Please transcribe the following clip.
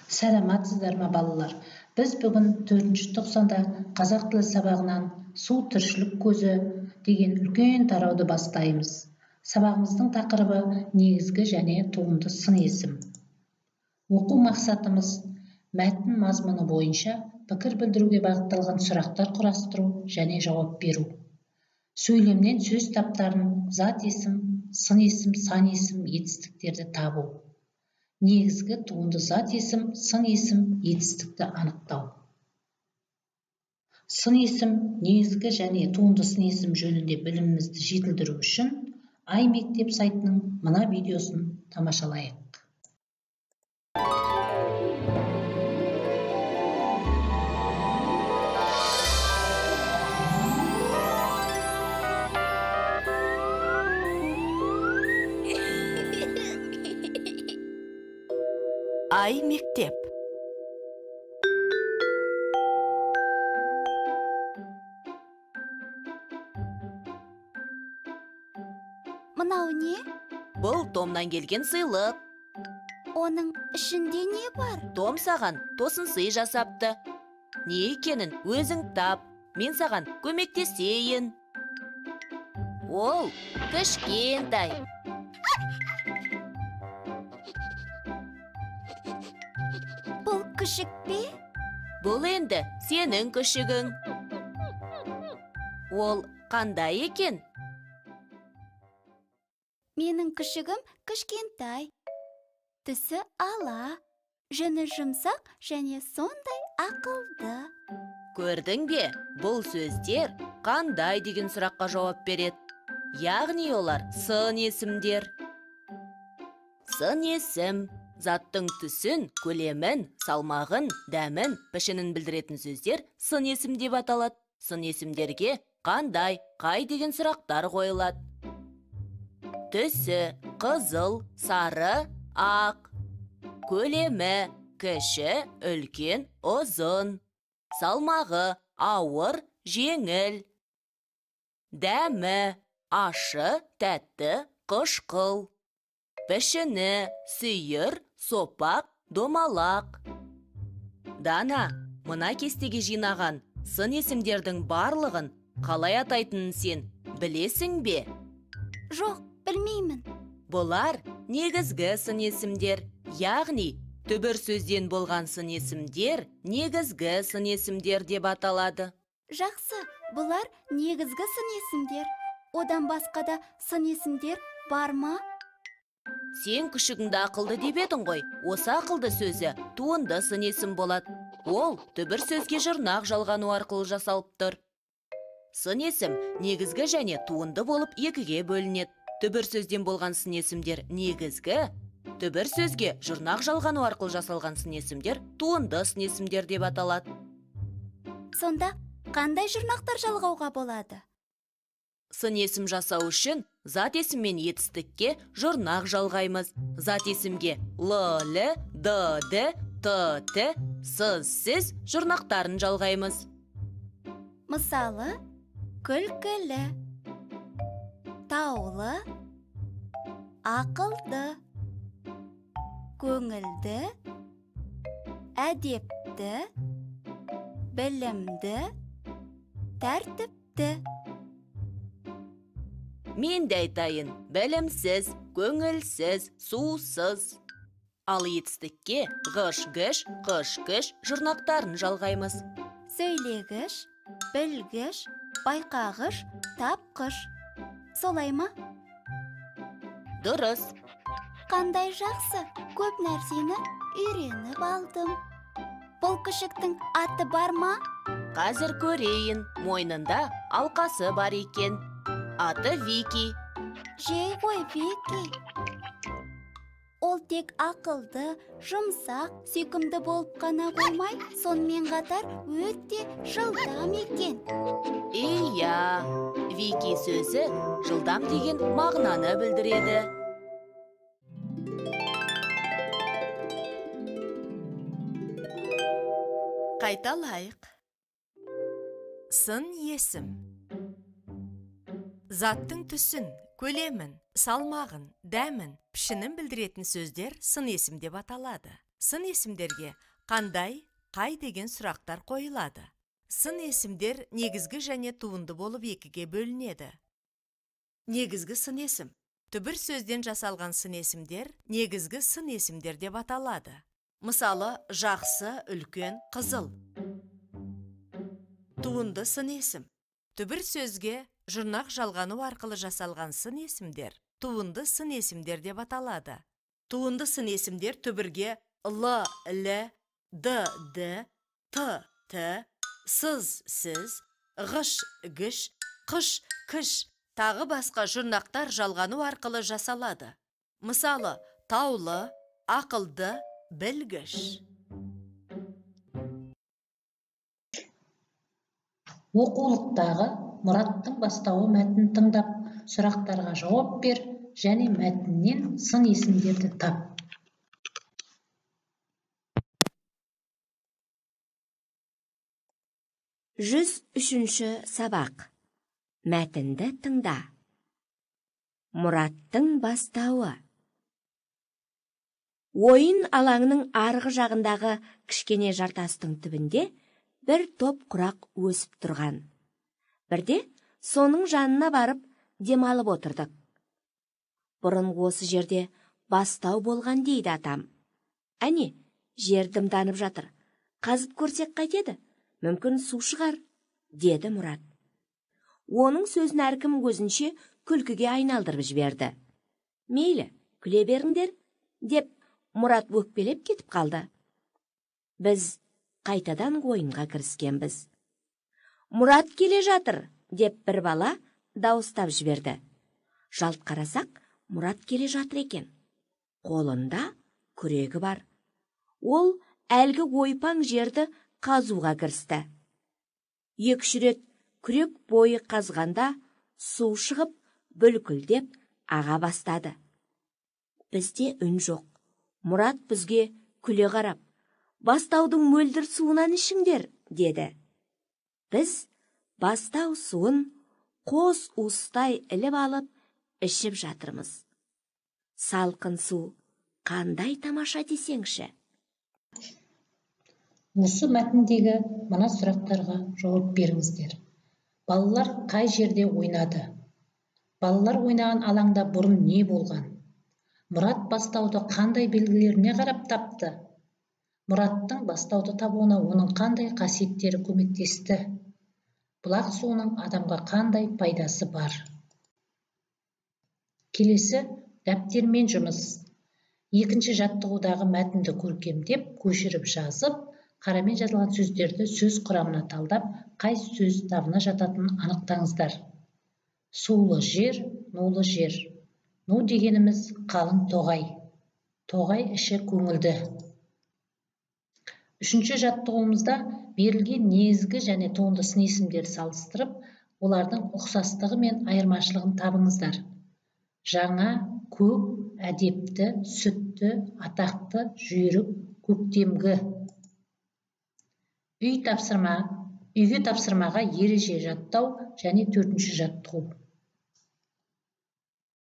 Сәлематсыздар ма балалар? Біз бүгін 4-ші тоқсанда қазақ тілі сабағынан су тіршілік көзі деген үлкен тарауды бастаймыз. Сабағымыздың тақырыбы негізгі және туынды сын есім. Оқу мақсатымыз мәтін мазмұны бойынша пікір білдіруге бағытталған сұрақтар құрастыру және жауап беру. Сөйлемнен сөз таптарын зат есім, сын есім, сан есім, етістіктерді табу. Негізгі туынды зат есім, сын есім, етістікті анықтау. Сын есім, негізгі және туынды сын есім жөнінде білімімізді жетілдіру үшін Ай мектеп сайтының мына видеосын тамашалайық. Ай мектеп. Мынау не? Бұл Томнан келген сыйлық. Оның ішінде не бар? Том саған тосын сый жасапты. Не екенін өзің тап, мен саған көмектесейін. Ол кішкентай. Бұл күшік пе? Бұл енді сенің күшігің. Ол қандай екен? Менің күшігім кішкентай. Түсі ала, жүні жұмсақ және сондай ақылды. Көрдің бе? Бұл сөздер қандай деген сұраққа жауап береді. Яғни олар сын есімдер. Сын есім заттың түсін, көлемін, салмағын, дәмін, пішінін білдіретін сөздер сын есім деп аталады. Сын есімдерге қандай, қай деген сұрақтар қойылады. Түсі қызыл, сары, ақ. Көлемі кіші, үлкен, ұзын. Салмағы ауыр, жеңіл. Дәмі ашы, тәтті, қышқыл. Пішіні сүйір, сопақ, домалақ. Дана, мына кестеге жинаған сын есімдердің барлығын қалай атайтынын сен білесің бе? Жоқ, білмеймін. Бұлар негізгі сын есімдер, яғни түбір сөзден болған сын есімдер негізгі сын есімдер деп аталады. Жақсы, бұлар негізгі сын есімдер. Одан басқа да сын есімдер бар ма? Сен күшігіңді ақылды деп едің ғой. Осы ақылды сөзі туынды сын есім болады. Ол түбір сөзге жұрнақ жалғану арқылы жасалып тұр. Сын есім негізгі және туынды болып екіге бөлінеді. Түбір сөзден болған сын есімдер негізгі, түбір сөзге жұрнақ жалғану арқылы жасалған сын есімдер туынды сын есімдер деп аталады. Сонда қандай жұрнақтар жалғауға болады? Сын есім жасау үшін зат есім мен етістікке жұрнақ жалғаймыз. Зат есімге л, д, т, с жұрнақтарын жалғаймыз. Мысалы, күлкілі, таулы, ақылды, көңілді, әдепті, білімді, тәртіпті. Мен де айтайын, білімсіз, көңілсіз, сусыз. Ал етістікке ғыш-гіш, қыш-кіш жұрнақтарын жалғаймыз. Сөйлегіш, білгіш, байқағыш, тапқыш. Солай ма? Дұрыс. Қандай жақсы, көп нәрсені үйреніп алдым. Бұл күшіктің аты бар ма? Қазір көрейін, мойнында алқасы бар екен. Аты Вики. Жей ғой, Вики. Ол тек ақылды, жұмсақ, сүйкімді болып қана қоймай, сонымен қатар өте жылдам екен. Иә, Вики сөзі жылдам деген мағынаны білдіреді. Қайталайық. Сын есім. Заттың түсін, көлемін, салмағын, дәмін, пішінін білдіретін сөздер сын есім деп аталады. Сын есімдерге қандай, қай деген сұрақтар қойылады. Сын есімдер негізгі және туынды болып екіге бөлінеді. Негізгі сын есім. Түбір сөзден жасалған сын есімдер негізгі сын есімдер деп аталады. Мысалы, жақсы, үлкен, қызыл. Туынды сын есім. Түбір сөзге жұрнақ жалғану арқылы жасалған сын есімдер туынды сын есімдер деп аталады. Туынды сын есімдер түбірге л, д, т, сыз, сіз, ғыш, гіш, қыш, кіш, тағы басқа жұрнақтар жалғану арқылы жасалады. Мысалы, таулы, ақылды, білгіш. Оқулықтағы Мұраттың бастауы мәтін тыңдап, сұрақтарға жауап бер және мәтіннен сын есімдерді тап. Жүз үшінші сабақ. Мәтінді тыңда. Мұраттың бастауы. Ойын алаңының арғы жағындағы кішкене жартастың түбінде бір топ құрақ өсіп тұрған. Бірде соның жанына барып демалып отырдық. Бұрын осы жерде бастау болған дейді атам. Әне, жер дымданып жатыр. Қазып көрсек қайтеді? Мүмкін су шығар, деді Мұрат. Оның сөзін әркім көзінше күлкіге айналдырып жіберді. Мейлі, күле беріңдер, деп Мұрат өкпелеп кетіп қалды. Біз қайтадан ойынға кіріскенбіз. Мұрат келе жатыр, деп бір бала дауыстап жіберді. Жалт қарасақ, Мұрат келе жатыр екен. Қолында күрегі бар. Ол әлгі ойпаң жерді қазуға кірісті. Екі-үш рет күрек бойы қазғанда су шығып, бүлкілдеп аға бастады. Бізде үн жоқ. Мұрат бізге күле қарап, бастаудың мөлдір суынан ішіңдер, деді. Біз бастау суын қос уыстай іліп алып, ішіп жатырмыз. Салқын су қандай тамаша десеңші. Осы мәтіндегі мына сұрақтарға жауап беріңіздер. Балалар қай жерде ойнады? Балалар ойнаған алаңда бұрын не болған? Мұрат бастауды қандай белгілеріне қарап тапты? Мұраттың бастауды табуына оның қандай қасиеттері көмектесті? Бұлақ суының адамға қандай пайдасы бар? Келесі дәптермен жұмыс. Екінші жаттығудағы мәтінді көркемдеп, көшіріп жазып, қарамен жазылған сөздерді сөз құрамына талдап, қай сөз табына жататынын анықтаңыздар. Сулы жер, нулы жер. Ну дегеніміз қалың тоғай. Тоғай іші көңілді. Үшінші жаттығуымызда берілген негізгі және туынды сын есімдерді салыстырып, олардың ұқсастығы мен айырмашылығын табыңыздар. Жаңа, көк, әдепті, сүтті, атақты, жүйрік, көктемгі. Үйге тапсырмаға ереже жаттау және төртінші жаттығу.